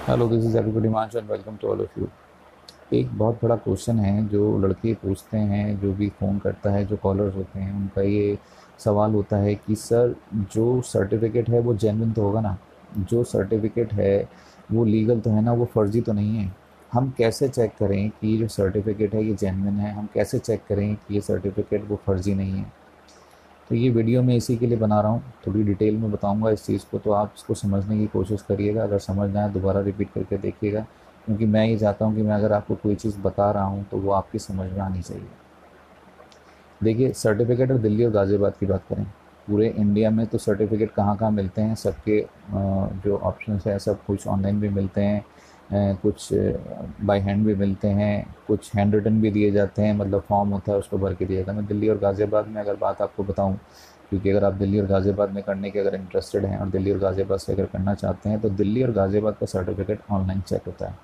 Hello, this is everybody Himanshu and welcome to all of you. एक बहुत बड़ा question है जो लड़के पूछते हैं, जो भी फ़ोन करता है, जो कॉलर्स होते हैं, उनका ये सवाल होता है कि सर, जो सर्टिफिकेट है वो जेन्युइन तो होगा ना? जो सर्टिफिकेट है वो लीगल तो है ना? वो फ़र्ज़ी तो नहीं है? हम कैसे चेक करें कि जो सर्टिफिकेट है ये जेन्युइन है? हम कैसे चेक करें कि ये सर्टिफिकेट वो फ़र्ज़ी नहीं है? तो ये वीडियो मैं इसी के लिए बना रहा हूँ, थोड़ी डिटेल में बताऊँगा इस चीज़ को, तो आप इसको समझने की कोशिश करिएगा। अगर समझ ना आए दोबारा रिपीट करके देखिएगा, क्योंकि मैं ये चाहता हूँ कि मैं अगर आपको कोई चीज़ बता रहा हूँ तो वो आपकी समझ में आनी चाहिए। देखिए, सर्टिफिकेट अगर दिल्ली और गाज़ियाबाद की बात करें, पूरे इंडिया में तो सर्टिफिकेट कहाँ-कहाँ मिलते हैं, सबके जो ऑप्शंस हैं सब कुछ ऑनलाइन भी मिलते हैं, कुछ बाय हैंड भी मिलते हैं, कुछ हैंड रिटन भी दिए जाते हैं, मतलब फॉर्म होता है उसको भर के दिया जाता है। मैं दिल्ली और गाज़ियाबाद में अगर बात आपको बताऊँ, क्योंकि अगर आप दिल्ली और गाज़ियाबाद में करने के अगर इंटरेस्टेड हैं और दिल्ली और गाज़ियाबाद से अगर करना चाहते हैं, तो दिल्ली और गाज़ियाबाद का सर्टिफिकेट ऑनलाइन चेक होता है।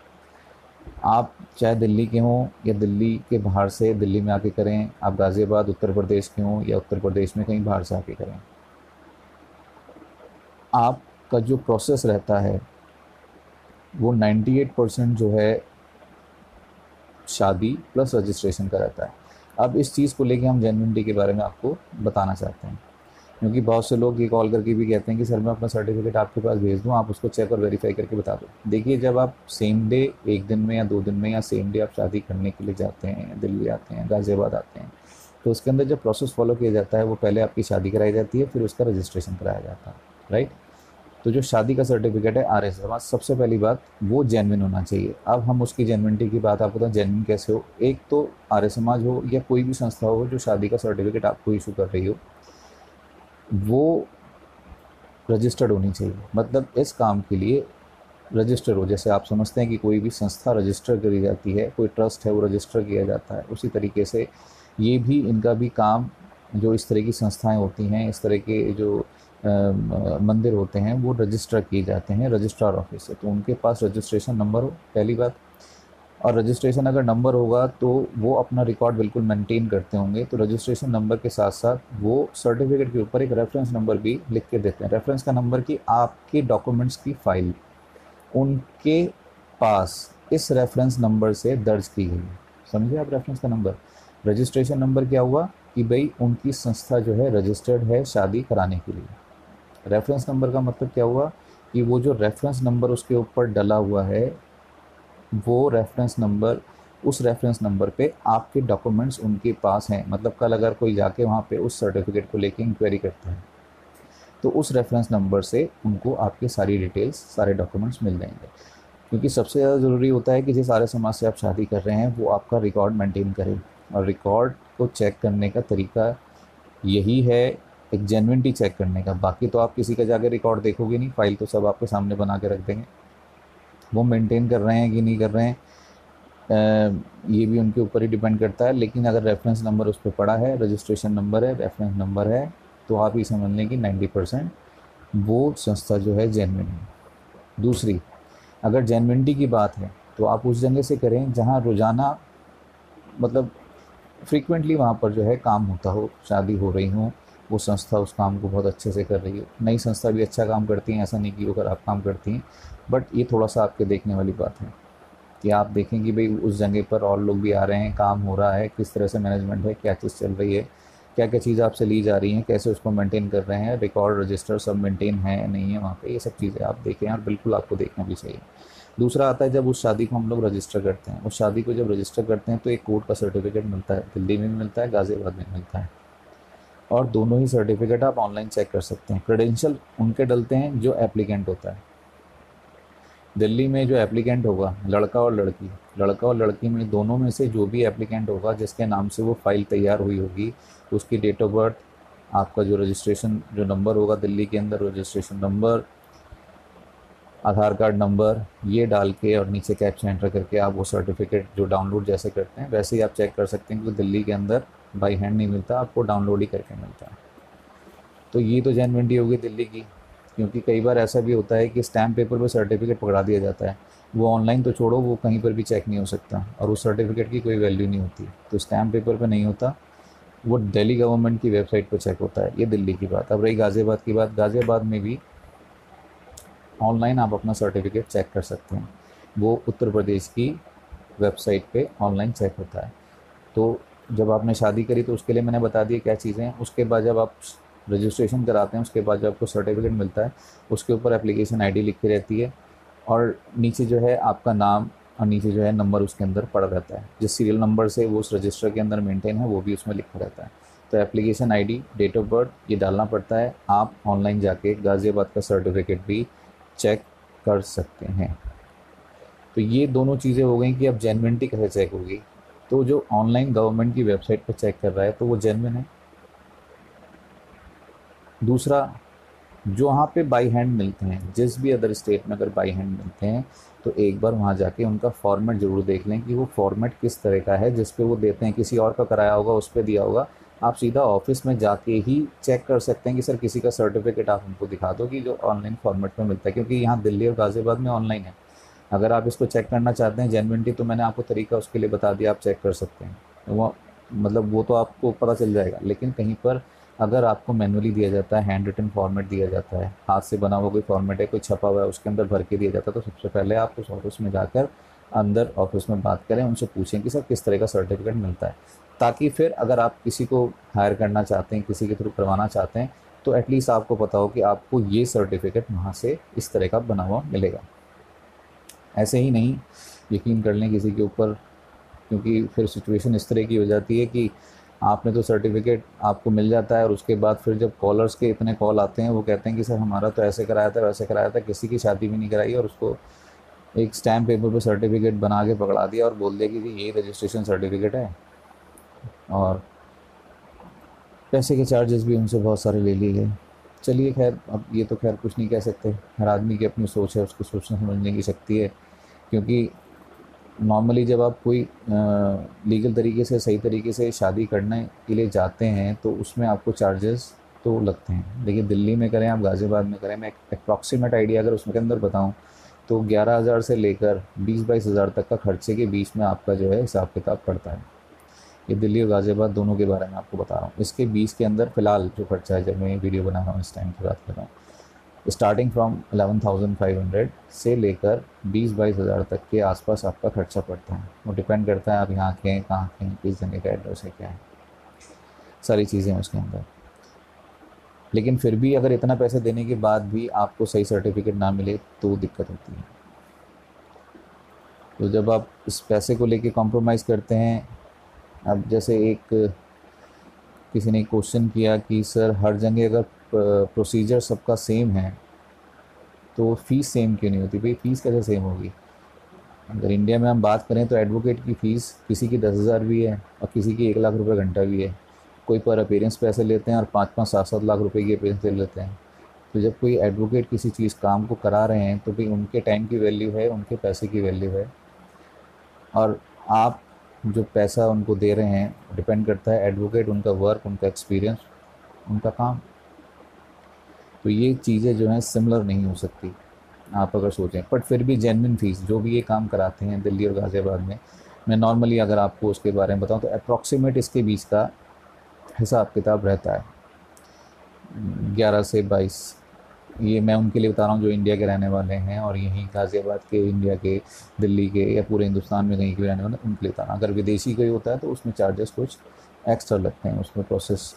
आप चाहे दिल्ली के हों या दिल्ली के बाहर से दिल्ली में आके करें, आप गाज़ियाबाद उत्तर प्रदेश के हों या उत्तर प्रदेश में कहीं बाहर से आके करें, आपका जो प्रोसेस रहता है वो 98% जो है शादी प्लस रजिस्ट्रेशन का रहता है। अब इस चीज़ को लेके हम जेन्युइनिटी के बारे में आपको बताना चाहते हैं, क्योंकि बहुत से लोग ये कॉल करके भी कहते हैं कि सर मैं अपना सर्टिफिकेट आपके पास भेज दूँ, आप उसको चेक और वेरीफाई करके बता दो। देखिए, जब आप सेम डे, एक दिन में या 2 दिन में, या सेम डे आप शादी करने के लिए जाते हैं, या दिल्ली आते हैं, गाज़ियाबाद आते हैं, तो उसके अंदर जो प्रोसेस फॉलो किया जाता है वो पहले आपकी शादी कराई जाती है, फिर उसका रजिस्ट्रेशन कराया जाता है, राइट? तो जो शादी का सर्टिफिकेट है आर्य समाज, सबसे पहली बात वो जेन्युइन होना चाहिए। अब हम उसकी जेन्युइनिटी की बात आपको बताएं, जेन्युइन कैसे हो। एक तो आर्य समाज हो या कोई भी संस्था हो जो शादी का सर्टिफिकेट आपको इशू कर रही हो, वो रजिस्टर्ड होनी चाहिए। मतलब इस काम के लिए रजिस्टर हो, जैसे आप समझते हैं कि कोई भी संस्था रजिस्टर करी जाती है, कोई ट्रस्ट है वो रजिस्टर किया जाता है, उसी तरीके से ये भी, इनका भी काम, जो इस तरह की संस्थाएं होती हैं, इस तरह के जो मंदिर होते हैं, वो रजिस्टर किए जाते हैं रजिस्ट्रार ऑफिस से। तो उनके पास रजिस्ट्रेशन नंबर हो, पहली बात। और रजिस्ट्रेशन अगर नंबर होगा तो वो अपना रिकॉर्ड बिल्कुल मेंटेन करते होंगे, तो रजिस्ट्रेशन नंबर के साथ साथ वो सर्टिफिकेट के ऊपर एक रेफरेंस नंबर भी लिख के देते हैं। रेफरेंस का नंबर कि आपके डॉक्यूमेंट्स की फाइल उनके पास इस रेफरेंस नंबर से दर्ज की गई है। समझे आप? रेफरेंस का नंबर, रजिस्ट्रेशन नंबर क्या हुआ कि भाई उनकी संस्था जो है रजिस्टर्ड है शादी कराने के लिए। रेफरेंस नंबर का मतलब क्या हुआ कि वो जो रेफरेंस नंबर उसके ऊपर डला हुआ है, वो रेफरेंस नंबर, उस रेफरेंस नंबर पे आपके डॉक्यूमेंट्स उनके पास हैं। मतलब कल अगर कोई जाके वहाँ पे उस सर्टिफिकेट को लेके इंक्वायरी करता है, तो उस रेफरेंस नंबर से उनको आपके सारी डिटेल्स, सारे डॉक्यूमेंट्स मिल जाएंगे। क्योंकि सबसे ज़्यादा ज़रूरी होता है कि जिस आर्य समाज से आप शादी कर रहे हैं वो आपका रिकॉर्ड मेंटेन करे, और रिकॉर्ड को चेक करने का तरीका यही है, एक जेन्युइनिटी चेक करने का। बाकी तो आप किसी का जाके रिकॉर्ड देखोगे नहीं, फाइल तो सब आपके सामने बना के रख देंगे। वो मेंटेन कर रहे हैं कि नहीं कर रहे हैं, ये भी उनके ऊपर ही डिपेंड करता है। लेकिन अगर रेफरेंस नंबर उस पर पड़ा है, रजिस्ट्रेशन नंबर है, रेफरेंस नंबर है, तो आप ये समझ लें कि 90% वो संस्था जो है जेन्युइन है। दूसरी, अगर जेन्युइनिटी की बात है तो आप उस जगह से करें जहाँ रोज़ाना, मतलब फ्रीक्वेंटली वहाँ पर जो है काम होता हो, शादी हो रही हो, वो संस्था उस काम को बहुत अच्छे से कर रही हो। नई संस्था भी अच्छा काम करती हैं, ऐसा नहीं कि वो खराब काम करती हैं, बट ये थोड़ा सा आपके देखने वाली बात है कि आप देखें कि भाई उस जगह पर और लोग भी आ रहे हैं, काम हो रहा है, किस तरह से मैनेजमेंट है, क्या चीज़ चल रही है, क्या क्या चीज़ आपसे ली जा रही हैं, कैसे उसको मेंटेन कर रहे हैं, रिकॉर्ड रजिस्टर सब मेंटेन है या नहीं है वहाँ पे, ये सब चीज़ें आप देखें, और बिल्कुल आपको देखना भी चाहिए। दूसरा आता है, जब उस शादी को हम लोग रजिस्टर करते हैं, उस शादी को जब रजिस्टर करते हैं तो एक कोर्ट का सर्टिफिकेट मिलता है, दिल्ली में भी मिलता है, गाज़ियाबाद में मिलता है, और दोनों ही सर्टिफिकेट आप ऑनलाइन चेक कर सकते हैं। क्रेडेंशियल उनके डलते हैं जो एप्लीकेंट होता है। दिल्ली में जो एप्लीकेंट होगा, लड़का और लड़की, लड़का और लड़की में दोनों में से जो भी एप्लीकेंट होगा जिसके नाम से वो फाइल तैयार हुई होगी, उसकी डेट ऑफ बर्थ, आपका जो रजिस्ट्रेशन जो नंबर होगा दिल्ली के अंदर, रजिस्ट्रेशन नंबर, आधार कार्ड नंबर, ये डाल के और नीचे कैप्चा एंटर करके आप वो सर्टिफिकेट जो डाउनलोड जैसे करते हैं वैसे ही आप चेक कर सकते हैं, क्योंकि दिल्ली के अंदर बाई हैंड नहीं मिलता, आपको डाउनलोड ही करके मिलता है। तो ये तो जेन्युइनिटी होगी दिल्ली की। क्योंकि कई बार ऐसा भी होता है कि स्टैम्प पेपर पर सर्टिफिकेट पकड़ा दिया जाता है, वो ऑनलाइन तो छोड़ो, वो कहीं पर भी चेक नहीं हो सकता, और उस सर्टिफिकेट की कोई वैल्यू नहीं होती। तो स्टैम्प पेपर पर नहीं होता, वो दिल्ली गवर्नमेंट की वेबसाइट पर चेक होता है। ये दिल्ली की बात। अब रही गाज़ियाबाद की बात, गाज़ियाबाद में भी ऑनलाइन आप अपना सर्टिफिकेट चेक कर सकते हैं। वो उत्तर प्रदेश की वेबसाइट पे ऑनलाइन चेक होता है। तो जब आपने शादी करी तो उसके लिए मैंने बता दिया क्या चीज़ें हैं। उसके बाद जब आप रजिस्ट्रेशन कराते हैं, उसके बाद जब आपको सर्टिफिकेट मिलता है, उसके ऊपर एप्लीकेशन आईडी लिखी रहती है और नीचे जो है आपका नाम और नीचे जो है नंबर उसके अंदर पड़ा रहता है। जिस सीरियल नंबर से वो उस रजिस्टर के अंदर मेंटेन है वो भी उसमें लिखा रहता है। तो application ID, date of birth ये डालना पड़ता है। आप ऑनलाइन जाके गाज़ियाबाद का सर्टिफिकेट भी चेक कर सकते हैं। तो ये दोनों चीज़ें हो गई कि अब जेन्युइनिटी कैसे चेक होगी। तो जो ऑनलाइन गवर्नमेंट की वेबसाइट पर चेक कर रहा है तो वो जेन्युइन है। दूसरा, जो वहाँ पे बाई हैंड मिलते हैं, जिस भी अदर स्टेट में अगर बाई हैंड मिलते हैं तो एक बार वहाँ जाके उनका फॉर्मेट ज़रूर देख लें कि वो फॉर्मेट किस तरह का है जिस पे वो देते हैं। किसी और का कराया होगा उस पर दिया होगा। आप सीधा ऑफिस में जाके ही चेक कर सकते हैं कि सर किसी का सर्टिफिकेट आप हमको दिखा दो कि जो ऑनलाइन फॉर्मेट में मिलता है, क्योंकि यहाँ दिल्ली और गाज़ियाबाद में ऑनलाइन है। अगर आप इसको चेक करना चाहते हैं जेन्युइनिटी, तो मैंने आपको तरीका उसके लिए बता दिया, आप चेक कर सकते हैं। वो मतलब वो तो आपको पता चल जाएगा। लेकिन कहीं पर अगर आपको मैनुअली दिया जाता है, हैंड रिटन फॉर्मेट दिया जाता है, हाथ से बना हुआ कोई फॉर्मेट है, कोई छपा हुआ है, उसके अंदर भर के दिया जाता है, तो सबसे पहले आप उस ऑफिस में जाकर अंदर ऑफिस में बात करें, उनसे पूछें कि सर किस तरह का सर्टिफिकेट मिलता है। ताकि फिर अगर आप किसी को हायर करना चाहते हैं, किसी के थ्रू करवाना चाहते हैं, तो एटलीस्ट आपको पता हो कि आपको ये सर्टिफिकेट वहाँ से इस तरह का बना हुआ मिलेगा। ऐसे ही नहीं यकीन कर लें किसी के ऊपर, क्योंकि फिर सिचुएशन इस तरह की हो जाती है कि आपने तो सर्टिफिकेट आपको मिल जाता है और उसके बाद फिर जब कॉलर्स के इतने कॉल आते हैं, वो कहते हैं कि सर हमारा तो ऐसे कराया था वैसे कराया था, किसी की शादी भी नहीं कराई और उसको एक स्टैम्प पेपर पे सर्टिफिकेट बना के पकड़ा दिया और बोल दिया कि जी यही रजिस्ट्रेशन सर्टिफिकेट है। और पैसे के चार्जेस भी उनसे बहुत सारे ले लिए गए। चलिए खैर, अब ये तो खैर कुछ नहीं कह सकते, हर आदमी की अपनी सोच है, उसको सोचने समझने की शक्ति है। क्योंकि नॉर्मली जब आप कोई लीगल तरीके से सही तरीके से शादी करने के लिए जाते हैं तो उसमें आपको चार्जेस तो लगते हैं। देखिए दिल्ली में करें आप गाज़ियाबाद में करें, मैं एक अप्रॉक्सीमेट आइडिया अगर उसके अंदर बताऊं तो 11,000 से लेकर 20-22 हज़ार तक का खर्चे के बीच में आपका जो है हिसाब किताब पड़ता है। ये दिल्ली और गाज़ियाबाद दोनों के बारे में आपको बता रहा हूँ। इसके बीच के अंदर फ़िलहाल जो खर्चा है, जब मैं वीडियो बना रहा हूँ इस टाइम की बात कर रहा हूँ, स्टार्टिंग फ्रॉम 11,500 से लेकर 20-22 हज़ार तक के आसपास आपका खर्चा पड़ता है। वो डिपेंड करता है आप यहाँ के हैं, कहाँ के हैं, किस जगह का एड्रेस है, क्या है, सारी चीज़ें हैं उसके अंदर। लेकिन फिर भी अगर इतना पैसे देने के बाद भी आपको सही सर्टिफिकेट ना मिले तो दिक्कत होती है। तो जब आप इस पैसे को लेके कॉम्प्रोमाइज़ करते हैं, अब जैसे एक किसी ने क्वेश्चन किया कि सर हर जगह अगर प्रोसीजर सबका सेम है तो फ़ीस सेम क्यों नहीं होती? भाई फ़ीस कैसे सेम होगी? अगर इंडिया में हम बात करें तो एडवोकेट की फ़ीस किसी की 10,000 भी है और किसी की 1 लाख रुपए घंटा भी है। कोई पर अपीयरेंस पैसे लेते हैं और 5-5, 7-7 लाख रुपए की अपीयरेंस ले लेते हैं। तो जब कोई एडवोकेट किसी चीज़ काम को करा रहे हैं तो भाई उनके टाइम की वैल्यू है, उनके पैसे की वैल्यू है। और आप जो पैसा उनको दे रहे हैं डिपेंड करता है एडवोकेट, उनका वर्क, उनका एक्सपीरियंस, उनका काम। तो ये चीज़ें जो हैं सिमिलर नहीं हो सकती आप अगर सोचें। बट फिर भी जेन्युइन फ़ीस जो भी ये काम कराते हैं दिल्ली और गाज़ियाबाद में, मैं नॉर्मली अगर आपको उसके बारे में बताऊं तो अप्रॉक्सीमेट इसके बीच का हिसाब किताब रहता है 11 से 22। ये मैं उनके लिए बता रहा हूँ जो इंडिया के रहने वाले हैं और यहीं गाज़ियाबाद के, इंडिया के, दिल्ली के या पूरे हिंदुस्तान में कहीं के रहने वाले, उनके लिए बता रहा हूँ। अगर विदेशी कोई होता है तो उसमें चार्जेस कुछ एक्स्ट्रा लगते हैं, उसमें प्रोसेस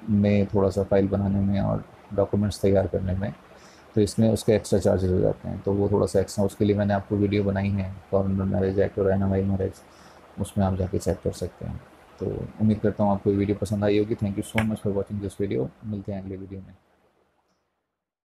में थोड़ा सा फाइल बनाने में और डॉक्यूमेंट्स तैयार करने में, तो इसमें उसके एक्स्ट्रा चार्जेस हो जाते हैं। तो वो थोड़ा सा एक्स्ट्रा, उसके लिए मैंने आपको वीडियो बनाई है फॉरेन मैरिज एक्ट और एनआरआई मैरिज, उसमें आप जाके चेक कर सकते हैं। तो उम्मीद करता हूँ आपको ये वीडियो पसंद आई होगी। Thank you so much for watching this video. मिलते हैं अगले वीडियो में।